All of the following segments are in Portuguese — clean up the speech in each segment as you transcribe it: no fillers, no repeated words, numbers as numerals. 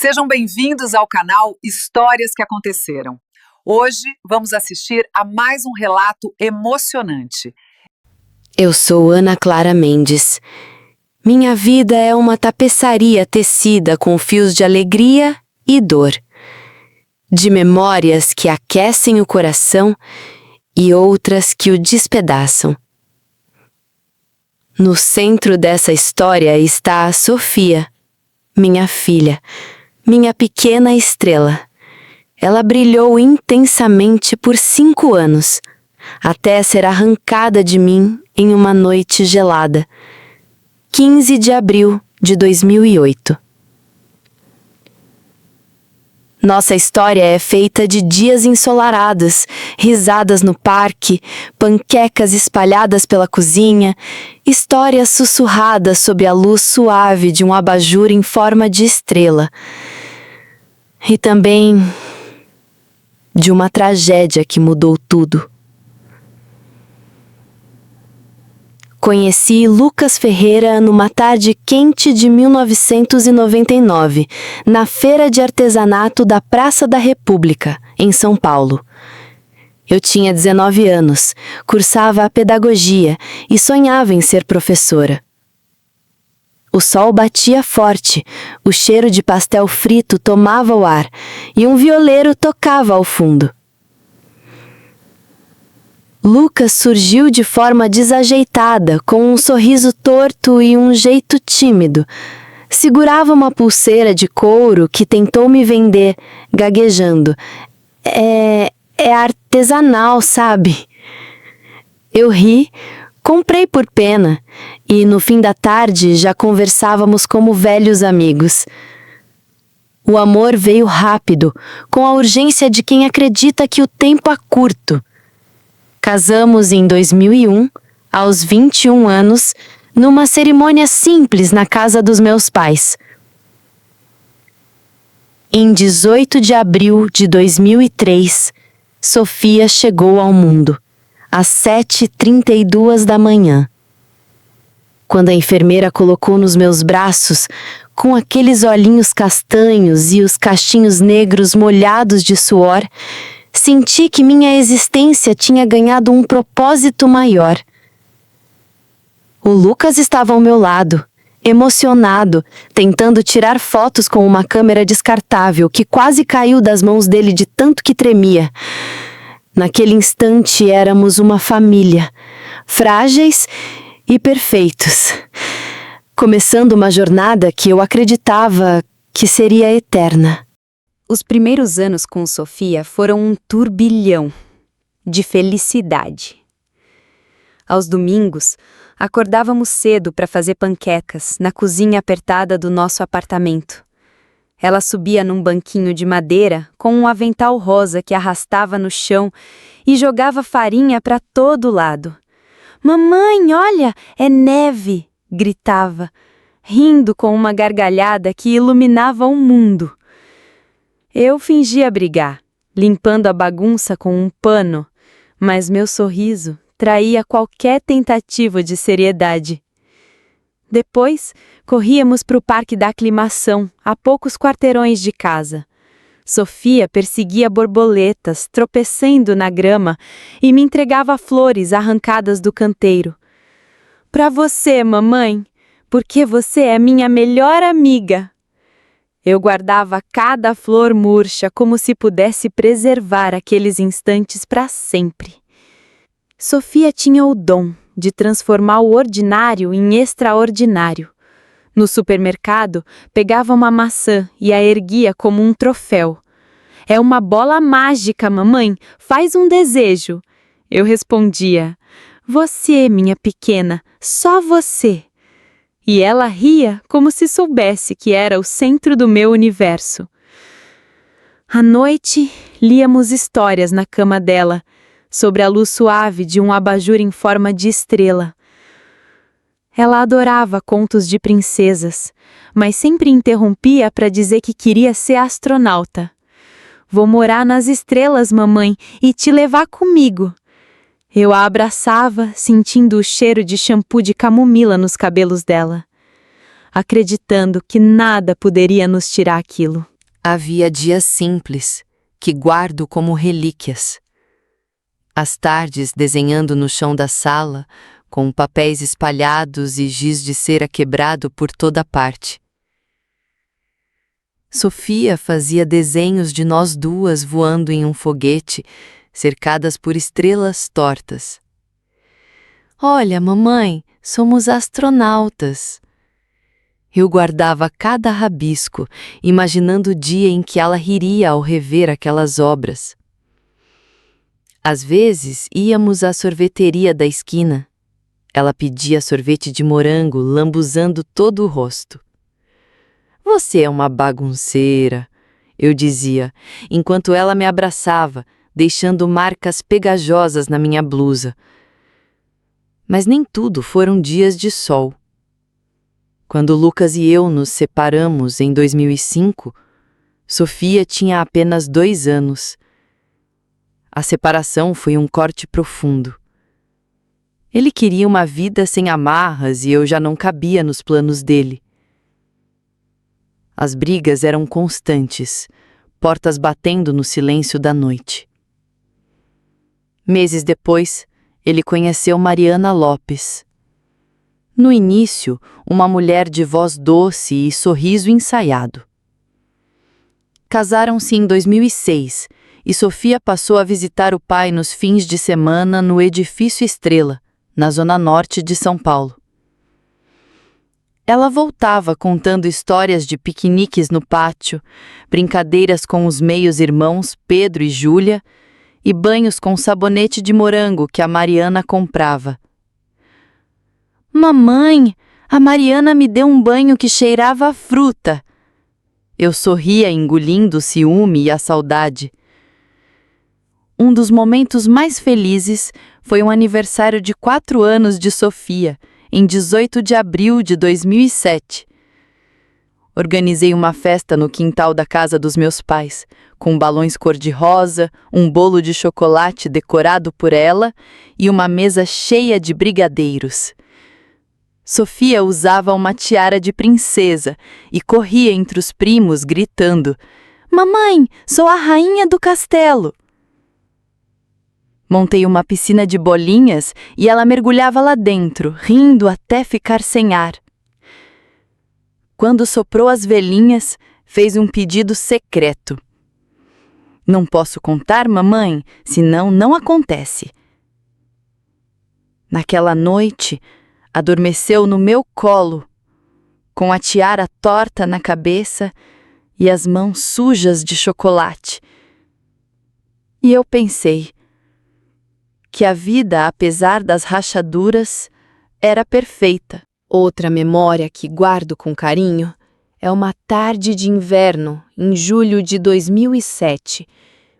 Sejam bem-vindos ao canal Histórias que Aconteceram. Hoje vamos assistir a mais um relato emocionante. Eu sou Ana Clara Mendes. Minha vida é uma tapeçaria tecida com fios de alegria e dor, de memórias que aquecem o coração e outras que o despedaçam. No centro dessa história está a Sofia, minha filha, minha pequena estrela. Ela brilhou intensamente por 5 anos, até ser arrancada de mim em uma noite gelada. 15 de abril de 2008. Nossa história é feita de dias ensolarados, risadas no parque, panquecas espalhadas pela cozinha, histórias sussurradas sob a luz suave de um abajur em forma de estrela. E também de uma tragédia que mudou tudo. Conheci Lucas Ferreira numa tarde quente de 1999, na Feira de Artesanato da Praça da República, em São Paulo. Eu tinha 19 anos, cursava a pedagogia e sonhava em ser professora. O sol batia forte, o cheiro de pastel frito tomava o ar e um violeiro tocava ao fundo. Lucas surgiu de forma desajeitada, com um sorriso torto e um jeito tímido. Segurava uma pulseira de couro que tentou me vender, gaguejando. É artesanal, sabe? Eu ri, comprei por pena, e no fim da tarde já conversávamos como velhos amigos. O amor veio rápido, com a urgência de quem acredita que o tempo é curto. Casamos em 2001, aos 21 anos, numa cerimônia simples na casa dos meus pais. Em 18 de abril de 2003, Sofia chegou ao mundo, às 7h32 da manhã. Quando a enfermeira colocou nos meus braços, com aqueles olhinhos castanhos e os cachinhos negros molhados de suor, senti que minha existência tinha ganhado um propósito maior. O Lucas estava ao meu lado, emocionado, tentando tirar fotos com uma câmera descartável que quase caiu das mãos dele de tanto que tremia. Naquele instante éramos uma família, frágeis e perfeitos, começando uma jornada que eu acreditava que seria eterna. Os primeiros anos com Sofia foram um turbilhão de felicidade. Aos domingos, acordávamos cedo para fazer panquecas na cozinha apertada do nosso apartamento. Ela subia num banquinho de madeira com um avental rosa que arrastava no chão e jogava farinha para todo lado. "Mamãe, olha, é neve!" gritava, rindo com uma gargalhada que iluminava o mundo. Eu fingia brigar, limpando a bagunça com um pano, mas meu sorriso traía qualquer tentativa de seriedade. Depois, corríamos para o Parque da Aclimação, a poucos quarteirões de casa. Sofia perseguia borboletas, tropeçando na grama, e me entregava flores arrancadas do canteiro. "Para você, mamãe, porque você é minha melhor amiga." Eu guardava cada flor murcha como se pudesse preservar aqueles instantes para sempre. Sofia tinha o dom de transformar o ordinário em extraordinário. No supermercado, pegava uma maçã e a erguia como um troféu. "É uma bola mágica, mamãe, faz um desejo." Eu respondia, "Você, minha pequena, só você." E ela ria como se soubesse que era o centro do meu universo. À noite, líamos histórias na cama dela, sobre a luz suave de um abajur em forma de estrela. Ela adorava contos de princesas, mas sempre interrompia para dizer que queria ser astronauta. "Vou morar nas estrelas, mamãe, e te levar comigo." Eu a abraçava, sentindo o cheiro de shampoo de camomila nos cabelos dela. acreditando que nada poderia nos tirar aquilo. Havia dias simples, que guardo como relíquias. As tardes desenhando no chão da sala, com papéis espalhados e giz de cera quebrado por toda parte. Sofia fazia desenhos de nós duas voando em um foguete, cercadas por estrelas tortas. Olha, mamãe, somos astronautas. Eu guardava cada rabisco, imaginando o dia em que ela riria ao rever aquelas obras. Às vezes, íamos à sorveteria da esquina. Ela pedia sorvete de morango, lambuzando todo o rosto. Você é uma bagunceira, eu dizia, enquanto ela me abraçava, deixando marcas pegajosas na minha blusa. Mas nem tudo foram dias de sol. Quando Lucas e eu nos separamos em 2005, Sofia tinha apenas 2 anos. A separação foi um corte profundo. Ele queria uma vida sem amarras e eu já não cabia nos planos dele. As brigas eram constantes, portas batendo no silêncio da noite. Meses depois, ele conheceu Mariana Lopes. No início, uma mulher de voz doce e sorriso ensaiado. Casaram-se em 2006 e Sofia passou a visitar o pai nos fins de semana no Edifício Estrela, na zona norte de São Paulo. Ela voltava contando histórias de piqueniques no pátio, brincadeiras com os meios-irmãos Pedro e Júlia e banhos com sabonete de morango que a Mariana comprava. Mamãe, a Mariana me deu um banho que cheirava a fruta. Eu sorria engolindo o ciúme e a saudade. Um dos momentos mais felizes foi um aniversário de 4 anos de Sofia, em 18 de abril de 2007. Organizei uma festa no quintal da casa dos meus pais, com balões cor-de-rosa, um bolo de chocolate decorado por ela e uma mesa cheia de brigadeiros. Sofia usava uma tiara de princesa e corria entre os primos gritando: "Mamãe, sou a rainha do castelo!" Montei uma piscina de bolinhas e ela mergulhava lá dentro, rindo até ficar sem ar. Quando soprou as velhinhas, fez um pedido secreto. "Não posso contar, mamãe, senão não acontece." Naquela noite, adormeceu no meu colo, com a tiara torta na cabeça e as mãos sujas de chocolate. E eu pensei que a vida, apesar das rachaduras, era perfeita. Outra memória que guardo com carinho é uma tarde de inverno, em julho de 2007,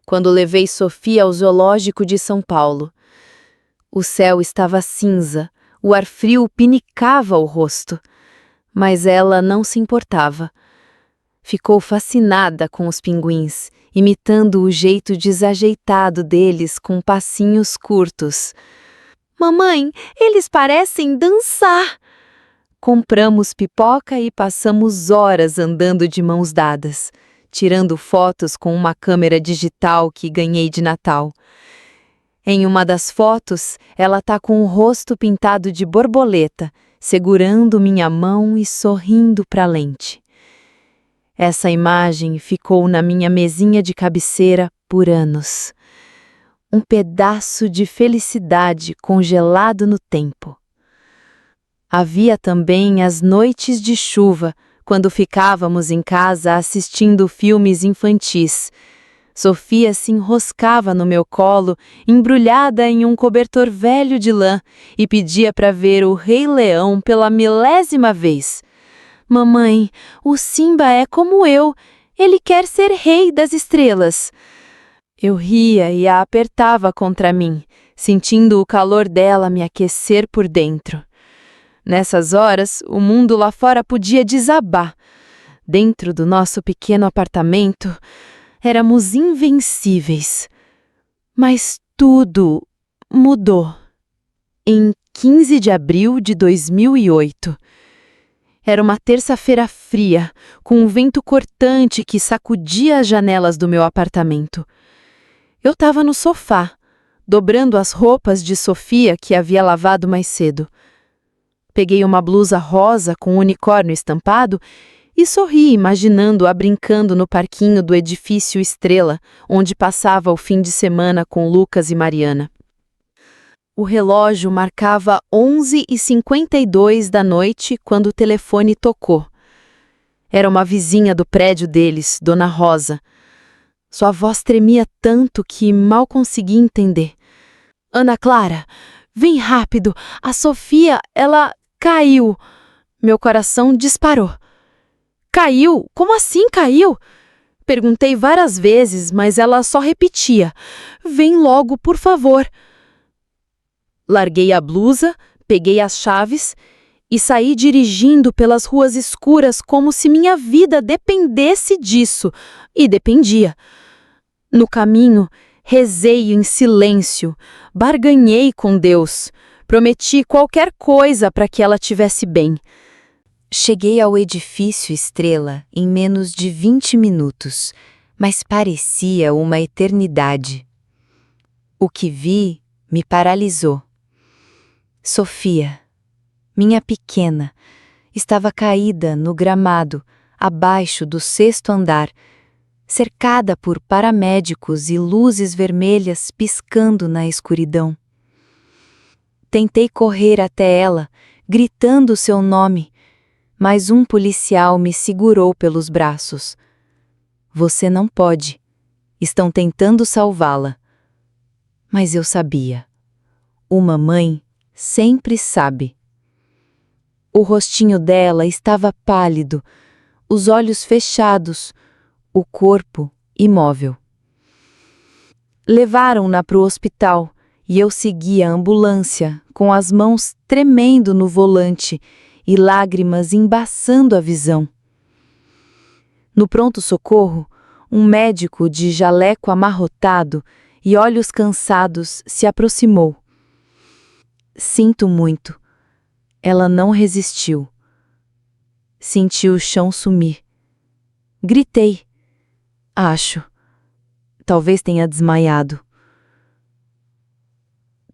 quando levei Sofia ao Zoológico de São Paulo. O céu estava cinza, o ar frio pinicava o rosto, mas ela não se importava. Ficou fascinada com os pinguins, imitando o jeito desajeitado deles com passinhos curtos. "Mamãe, eles parecem dançar!" Compramos pipoca e passamos horas andando de mãos dadas, tirando fotos com uma câmera digital que ganhei de Natal. Em uma das fotos, ela tá com o rosto pintado de borboleta, segurando minha mão e sorrindo para a lente. Essa imagem ficou na minha mesinha de cabeceira por anos. Um pedaço de felicidade congelado no tempo. Havia também as noites de chuva, quando ficávamos em casa assistindo filmes infantis. Sofia se enroscava no meu colo, embrulhada em um cobertor velho de lã, e pedia para ver o Rei Leão pela 1000ª vez. "Mamãe, o Simba é como eu. Ele quer ser rei das estrelas." Eu ria e a apertava contra mim, sentindo o calor dela me aquecer por dentro. Nessas horas, o mundo lá fora podia desabar. Dentro do nosso pequeno apartamento, éramos invencíveis. Mas tudo mudou. Em 15 de abril de 2008, Era uma terça-feira fria, com um vento cortante que sacudia as janelas do meu apartamento. Eu estava no sofá, dobrando as roupas de Sofia que havia lavado mais cedo. Peguei uma blusa rosa com um unicórnio estampado e sorri imaginando-a brincando no parquinho do edifício Estrela, onde passava o fim de semana com Lucas e Mariana. O relógio marcava 11h52 da noite quando o telefone tocou. Era uma vizinha do prédio deles, Dona Rosa. Sua voz tremia tanto que mal conseguia entender. Ana Clara, vem rápido, a Sofia, ela caiu. Meu coração disparou. Caiu? Como assim caiu? Perguntei várias vezes, mas ela só repetia. Vem logo, por favor. Larguei a blusa, peguei as chaves e saí dirigindo pelas ruas escuras como se minha vida dependesse disso. E dependia. No caminho, rezei em silêncio, barganhei com Deus, prometi qualquer coisa para que ela tivesse bem. Cheguei ao edifício Estrela em menos de 20 minutos, mas parecia uma eternidade. O que vi me paralisou. Sofia, minha pequena, estava caída no gramado, abaixo do 6º andar, cercada por paramédicos e luzes vermelhas piscando na escuridão. Tentei correr até ela, gritando seu nome, mas um policial me segurou pelos braços. Você não pode. Estão tentando salvá-la. Mas eu sabia. Uma mãe sempre sabe. O rostinho dela estava pálido, os olhos fechados, o corpo imóvel. Levaram-na para o hospital e eu segui a ambulância, com as mãos tremendo no volante e lágrimas embaçando a visão. No pronto-socorro, um médico de jaleco amarrotado e olhos cansados se aproximou. Sinto muito. Ela não resistiu. Senti o chão sumir. Gritei. Acho. Talvez tenha desmaiado.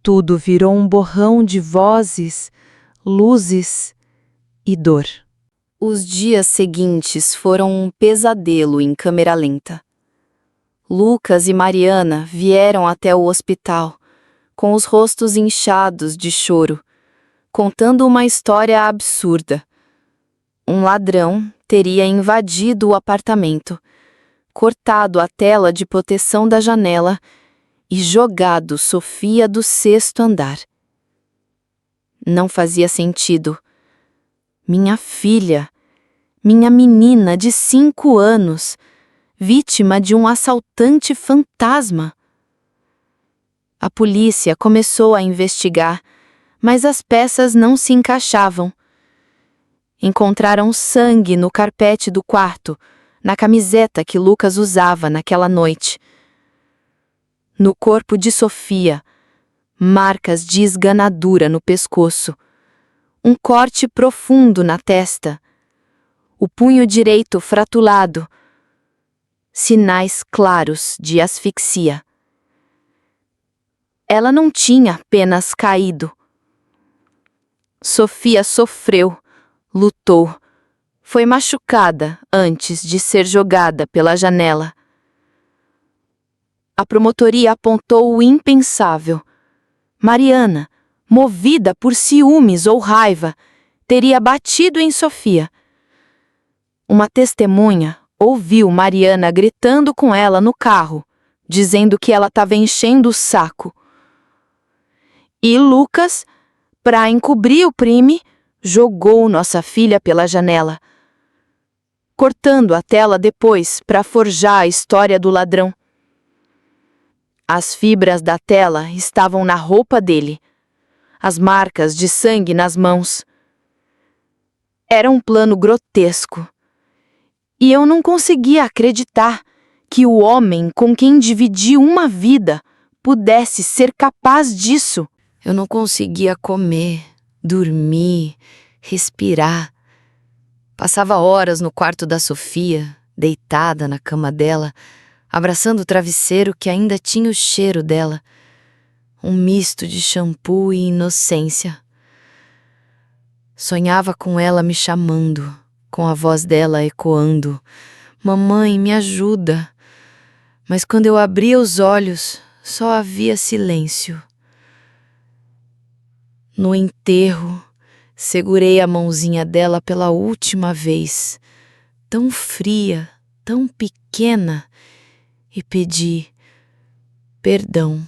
Tudo virou um borrão de vozes, luzes e dor. Os dias seguintes foram um pesadelo em câmera lenta. Lucas e Mariana vieram até o hospital, com os rostos inchados de choro, contando uma história absurda. Um ladrão teria invadido o apartamento, cortado a tela de proteção da janela e jogado Sofia do 6º andar. Não fazia sentido. Minha filha, minha menina de 5 anos, vítima de um assaltante fantasma. A polícia começou a investigar, mas as peças não se encaixavam. Encontraram sangue no carpete do quarto, na camiseta que Lucas usava naquela noite. No corpo de Sofia, marcas de esganadura no pescoço, um corte profundo na testa, o punho direito fratulado, sinais claros de asfixia. Ela não tinha apenas caído. Sofia sofreu, lutou, foi machucada antes de ser jogada pela janela. A promotoria apontou o impensável. Mariana, movida por ciúmes ou raiva, teria batido em Sofia. Uma testemunha ouviu Mariana gritando com ela no carro, dizendo que ela estava enchendo o saco. E Lucas, para encobrir o crime, jogou nossa filha pela janela, cortando a tela depois para forjar a história do ladrão. As fibras da tela estavam na roupa dele, as marcas de sangue nas mãos. Era um plano grotesco. E eu não conseguia acreditar que o homem com quem dividi uma vida pudesse ser capaz disso. Eu não conseguia comer, dormir, respirar. Passava horas no quarto da Sofia, deitada na cama dela, abraçando o travesseiro que ainda tinha o cheiro dela. Um misto de shampoo e inocência. Sonhava com ela me chamando, com a voz dela ecoando: "Mamãe, me ajuda." Mas quando eu abria os olhos, só havia silêncio. No enterro, segurei a mãozinha dela pela última vez, tão fria, tão pequena, e pedi: "Perdão.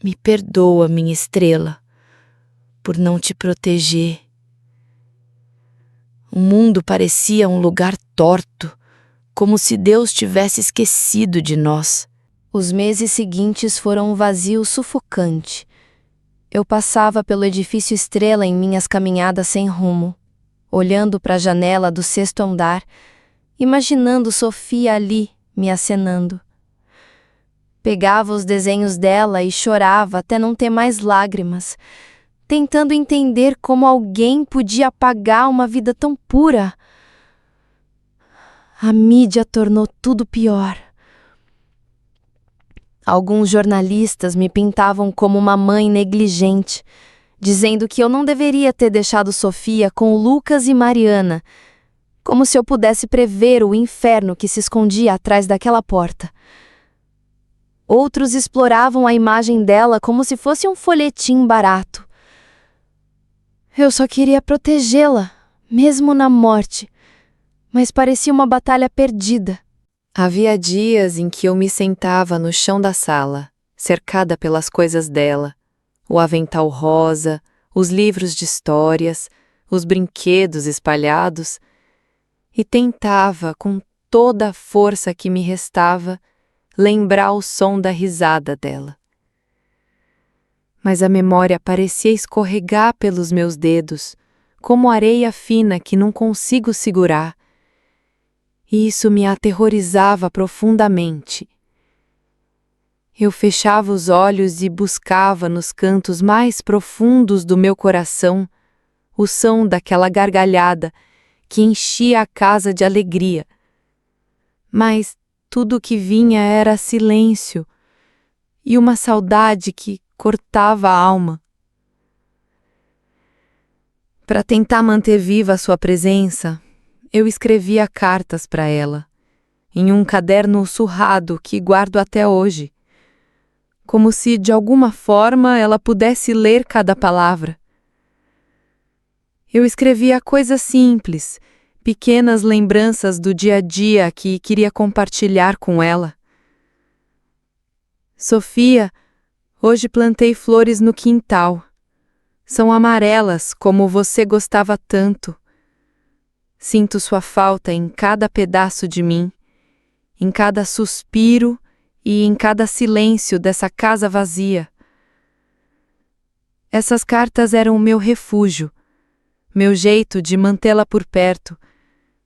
Me perdoa, minha estrela, por não te proteger." O mundo parecia um lugar torto, como se Deus tivesse esquecido de nós. Os meses seguintes foram um vazio sufocante. Eu passava pelo edifício Estrela em minhas caminhadas sem rumo, olhando para a janela do 6º andar, imaginando Sofia ali, me acenando. Pegava os desenhos dela e chorava até não ter mais lágrimas, tentando entender como alguém podia apagar uma vida tão pura. A mídia tornou tudo pior. Alguns jornalistas me pintavam como uma mãe negligente, dizendo que eu não deveria ter deixado Sofia com Lucas e Mariana, como se eu pudesse prever o inferno que se escondia atrás daquela porta. Outros exploravam a imagem dela como se fosse um folhetim barato. Eu só queria protegê-la, mesmo na morte, mas parecia uma batalha perdida. Havia dias em que eu me sentava no chão da sala, cercada pelas coisas dela, o avental rosa, os livros de histórias, os brinquedos espalhados, e tentava, com toda a força que me restava, lembrar o som da risada dela. Mas a memória parecia escorregar pelos meus dedos, como areia fina que não consigo segurar, e isso me aterrorizava profundamente. Eu fechava os olhos e buscava nos cantos mais profundos do meu coração o som daquela gargalhada que enchia a casa de alegria. Mas tudo o que vinha era silêncio e uma saudade que cortava a alma. Para tentar manter viva a sua presença, eu escrevia cartas para ela, em um caderno surrado que guardo até hoje, como se de alguma forma ela pudesse ler cada palavra. Eu escrevia coisas simples, pequenas lembranças do dia a dia que queria compartilhar com ela. Sofia, hoje plantei flores no quintal. São amarelas como você gostava tanto. Sinto sua falta em cada pedaço de mim, em cada suspiro e em cada silêncio dessa casa vazia. Essas cartas eram o meu refúgio, meu jeito de mantê-la por perto,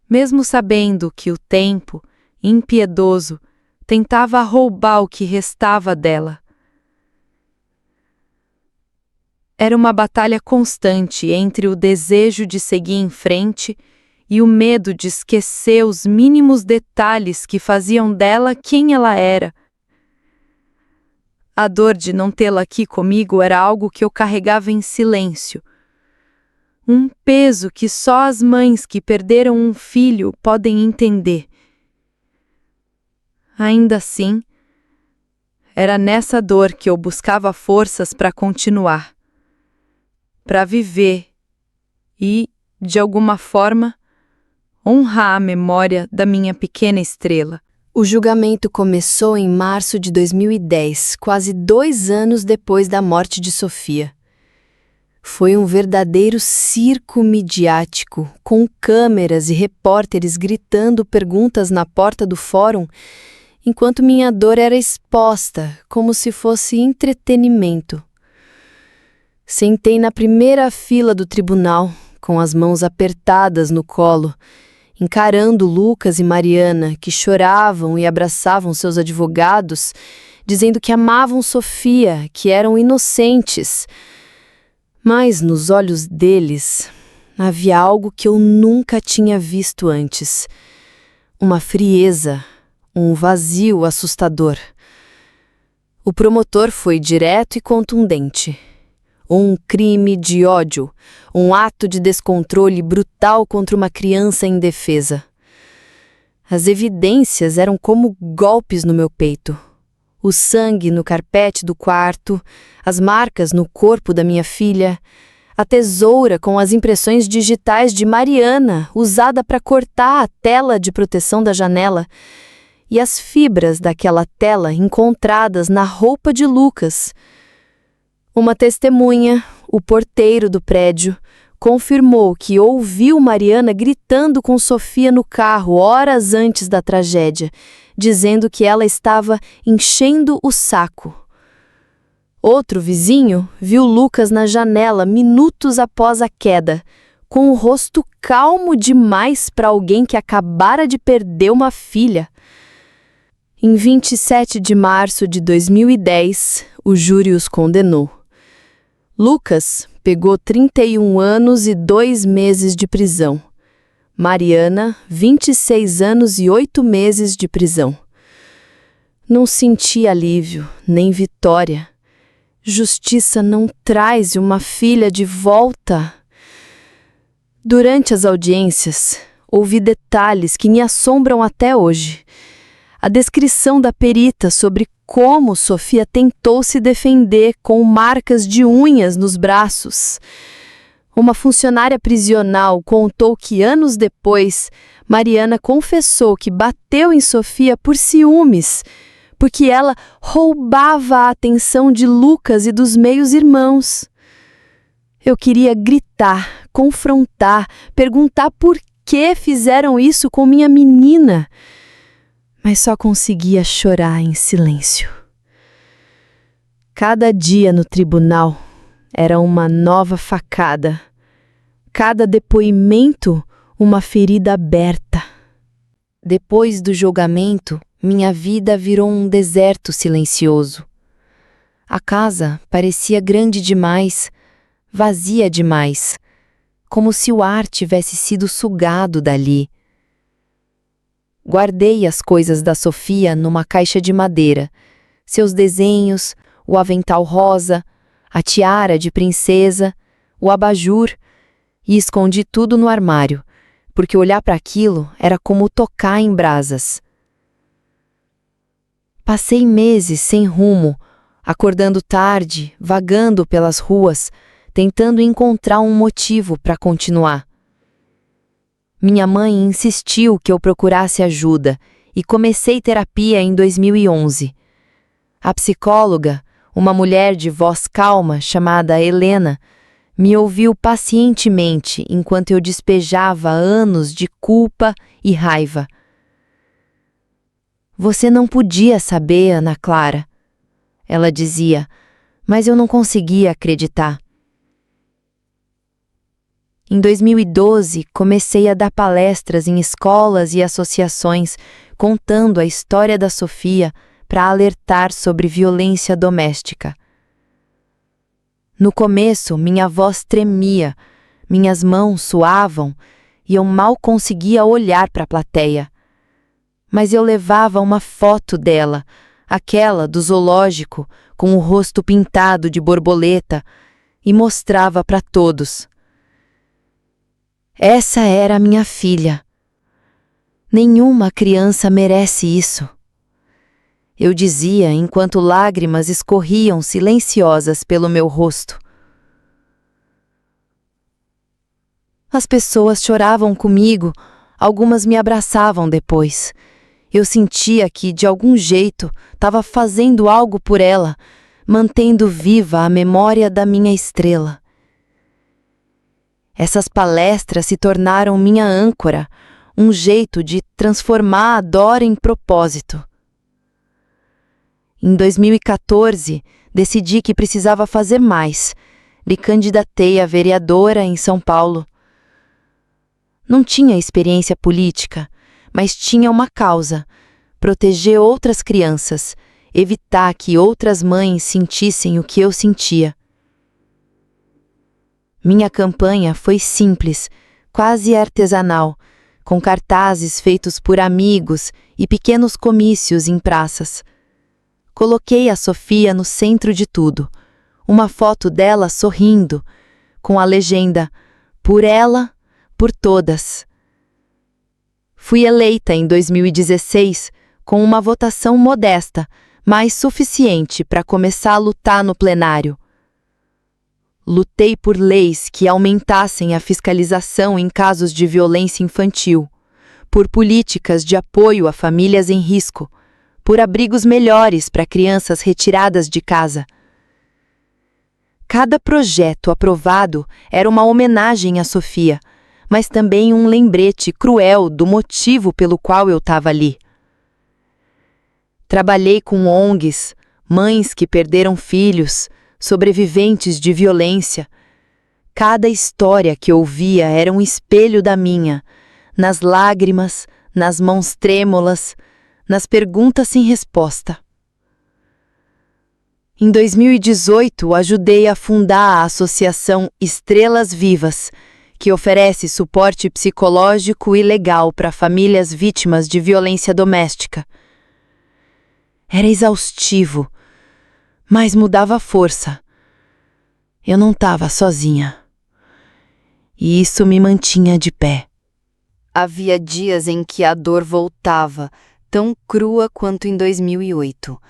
mesmo sabendo que o tempo, impiedoso, tentava roubar o que restava dela. Era uma batalha constante entre o desejo de seguir em frente e o medo de esquecer os mínimos detalhes que faziam dela quem ela era. A dor de não tê-la aqui comigo era algo que eu carregava em silêncio. Um peso que só as mães que perderam um filho podem entender. Ainda assim, era nessa dor que eu buscava forças para continuar, para viver e, de alguma forma, honrar a memória da minha pequena estrela. O julgamento começou em março de 2010, quase 2 anos depois da morte de Sofia. Foi um verdadeiro circo midiático, com câmeras e repórteres gritando perguntas na porta do fórum, enquanto minha dor era exposta, como se fosse entretenimento. Sentei na primeira fila do tribunal, com as mãos apertadas no colo, encarando Lucas e Mariana, que choravam e abraçavam seus advogados, dizendo que amavam Sofia, que eram inocentes. Mas nos olhos deles Havia algo que eu nunca tinha visto antes. Uma frieza, um vazio assustador. O promotor foi direto e contundente. Um crime de ódio, um ato de descontrole brutal contra uma criança indefesa. As evidências eram como golpes no meu peito. O sangue no carpete do quarto, as marcas no corpo da minha filha, a tesoura com as impressões digitais de Mariana, usada para cortar a tela de proteção da janela, e as fibras daquela tela encontradas na roupa de Lucas. Uma testemunha, o porteiro do prédio, confirmou que ouviu Mariana gritando com Sofia no carro horas antes da tragédia, dizendo que ela estava enchendo o saco. Outro vizinho viu Lucas na janela minutos após a queda, com o rosto calmo demais para alguém que acabara de perder uma filha. Em 27 de março de 2010, o júri os condenou. Lucas pegou 31 anos e 2 meses de prisão. Mariana, 26 anos e 8 meses de prisão. Não senti alívio, nem vitória. Justiça não traz uma filha de volta. Durante as audiências, ouvi detalhes que me assombram até hoje. A descrição da perita sobre como Sofia tentou se defender com marcas de unhas nos braços. Uma funcionária prisional contou que anos depois, Mariana confessou que bateu em Sofia por ciúmes, porque ela roubava a atenção de Lucas e dos meios-irmãos. Eu queria gritar, confrontar, perguntar por que fizeram isso com minha menina, mas só conseguia chorar em silêncio. Cada dia no tribunal era uma nova facada. Cada depoimento, uma ferida aberta. Depois do julgamento, minha vida virou um deserto silencioso. A casa parecia grande demais, vazia demais, como se o ar tivesse sido sugado dali. Guardei as coisas da Sofia numa caixa de madeira, seus desenhos, o avental rosa, a tiara de princesa, o abajur, e escondi tudo no armário, porque olhar para aquilo era como tocar em brasas. Passei meses sem rumo, acordando tarde, vagando pelas ruas, tentando encontrar um motivo para continuar. Minha mãe insistiu que eu procurasse ajuda e comecei terapia em 2011. A psicóloga, uma mulher de voz calma chamada Helena, me ouviu pacientemente enquanto eu despejava anos de culpa e raiva. Você não podia saber, Ana Clara, ela dizia, mas eu não conseguia acreditar. Em 2012, comecei a dar palestras em escolas e associações, contando a história da Sofia para alertar sobre violência doméstica. No começo, minha voz tremia, minhas mãos suavam e eu mal conseguia olhar para a plateia. Mas eu levava uma foto dela, aquela do zoológico, com o rosto pintado de borboleta, e mostrava para todos. Essa era a minha filha. Nenhuma criança merece isso. Eu dizia enquanto lágrimas escorriam silenciosas pelo meu rosto. As pessoas choravam comigo, algumas me abraçavam depois. Eu sentia que, de algum jeito, estava fazendo algo por ela, mantendo viva a memória da minha estrela. Essas palestras se tornaram minha âncora, um jeito de transformar a dor em propósito. Em 2014, decidi que precisava fazer mais. Me candidatei a vereadora em São Paulo. Não tinha experiência política, mas tinha uma causa: proteger outras crianças, evitar que outras mães sentissem o que eu sentia. Minha campanha foi simples, quase artesanal, com cartazes feitos por amigos e pequenos comícios em praças. Coloquei a Sofia no centro de tudo, uma foto dela sorrindo, com a legenda "Por ela, por todas". Fui eleita em 2016 com uma votação modesta, mas suficiente para começar a lutar no plenário. Lutei por leis que aumentassem a fiscalização em casos de violência infantil, por políticas de apoio a famílias em risco, por abrigos melhores para crianças retiradas de casa. Cada projeto aprovado era uma homenagem a Sofia, mas também um lembrete cruel do motivo pelo qual eu estava ali. Trabalhei com ONGs, mães que perderam filhos, sobreviventes de violência. Cada história que ouvia era um espelho da minha, nas lágrimas, nas mãos trêmulas, nas perguntas sem resposta. Em 2018, ajudei a fundar a Associação Estrelas Vivas, que oferece suporte psicológico e legal para famílias vítimas de violência doméstica. Era exaustivo, mas mudava a força. Eu não estava sozinha. E isso me mantinha de pé. Havia dias em que a dor voltava, tão crua quanto em 2008.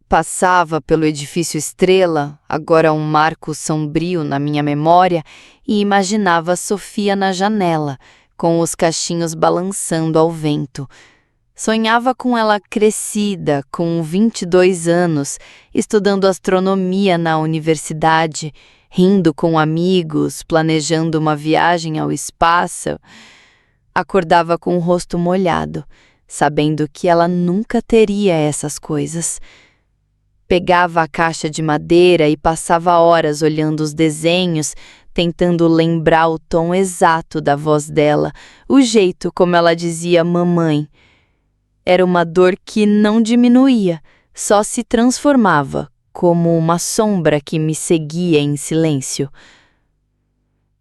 Passava pelo edifício Estrela, agora um marco sombrio na minha memória, e imaginava Sofia na janela, com os cachinhos balançando ao vento. Sonhava com ela crescida, com 22 anos, estudando astronomia na universidade, rindo com amigos, planejando uma viagem ao espaço. Acordava com o rosto molhado, sabendo que ela nunca teria essas coisas. Pegava a caixa de madeira e passava horas olhando os desenhos, tentando lembrar o tom exato da voz dela, o jeito como ela dizia mamãe. Era uma dor que não diminuía, só se transformava, como uma sombra que me seguia em silêncio.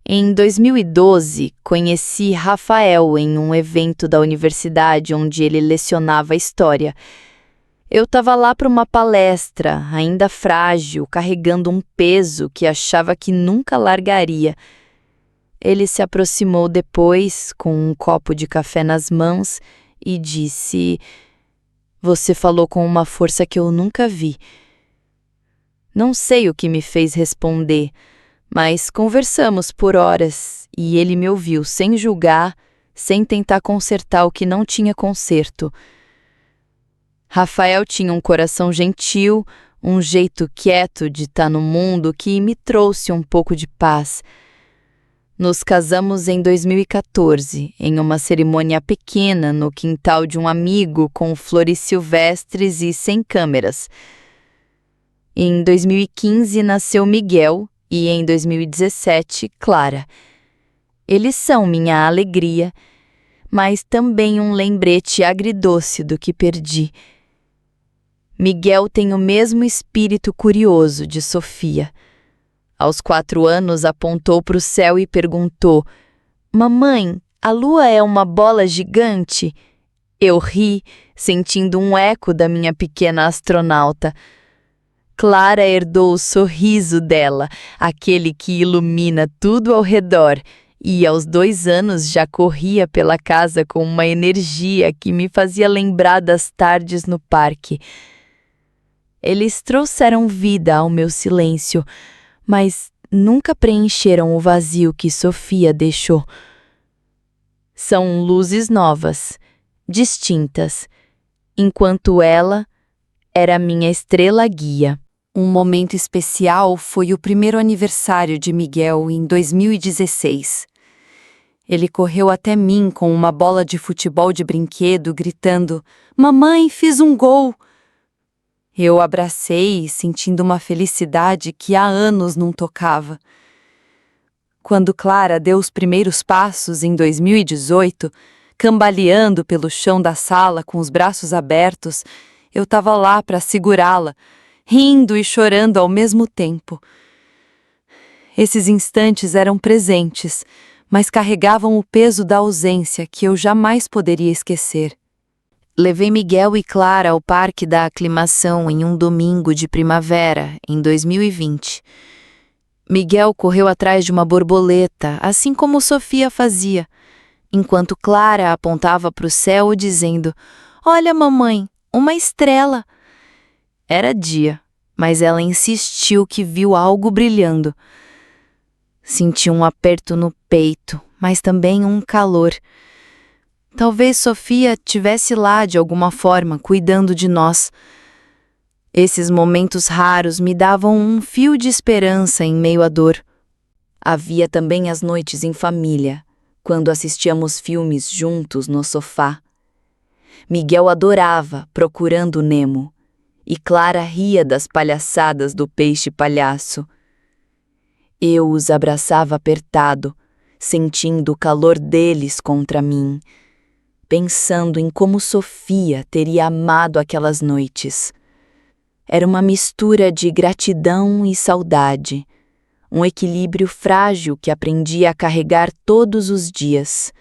Em 2012, conheci Rafael em um evento da universidade onde ele lecionava história. Eu estava lá para uma palestra, ainda frágil, carregando um peso que achava que nunca largaria. Ele se aproximou depois, com um copo de café nas mãos, e disse: "Você falou com uma força que eu nunca vi." Não sei o que me fez responder, mas conversamos por horas e ele me ouviu sem julgar, sem tentar consertar o que não tinha conserto. Rafael tinha um coração gentil, um jeito quieto de estar no mundo que me trouxe um pouco de paz. Nos casamos em 2014, em uma cerimônia pequena no quintal de um amigo com flores silvestres e sem câmeras. Em 2015 nasceu Miguel e em 2017, Clara. Eles são minha alegria, mas também um lembrete agridoce do que perdi. Miguel tem o mesmo espírito curioso de Sofia. Aos 4 anos apontou para o céu e perguntou: "Mamãe, a lua é uma bola gigante?" Eu ri, sentindo um eco da minha pequena astronauta. Clara herdou o sorriso dela, aquele que ilumina tudo ao redor, e aos 2 anos já corria pela casa com uma energia que me fazia lembrar das tardes no parque. Eles trouxeram vida ao meu silêncio, mas nunca preencheram o vazio que Sofia deixou. São luzes novas, distintas, enquanto ela era minha estrela guia. Um momento especial foi o primeiro aniversário de Miguel em 2016. Ele correu até mim com uma bola de futebol de brinquedo, gritando: "Mamãe, fiz um gol!" Eu abracei, sentindo uma felicidade que há anos não tocava. Quando Clara deu os primeiros passos em 2018, cambaleando pelo chão da sala com os braços abertos, eu estava lá para segurá-la, rindo e chorando ao mesmo tempo. Esses instantes eram presentes, mas carregavam o peso da ausência que eu jamais poderia esquecer. Levei Miguel e Clara ao Parque da Aclimação em um domingo de primavera, em 2020. Miguel correu atrás de uma borboleta, assim como Sofia fazia, enquanto Clara apontava para o céu dizendo: "Olha, mamãe, uma estrela." Era dia, mas ela insistiu que viu algo brilhando. Senti um aperto no peito, mas também um calor. Talvez Sofia estivesse lá de alguma forma, cuidando de nós. Esses momentos raros me davam um fio de esperança em meio à dor. Havia também as noites em família, quando assistíamos filmes juntos no sofá. Miguel adorava Procurando Nemo, e Clara ria das palhaçadas do peixe palhaço. Eu os abraçava apertado, sentindo o calor deles contra mim, pensando em como Sofia teria amado aquelas noites. Era uma mistura de gratidão e saudade, um equilíbrio frágil que aprendi a carregar todos os dias.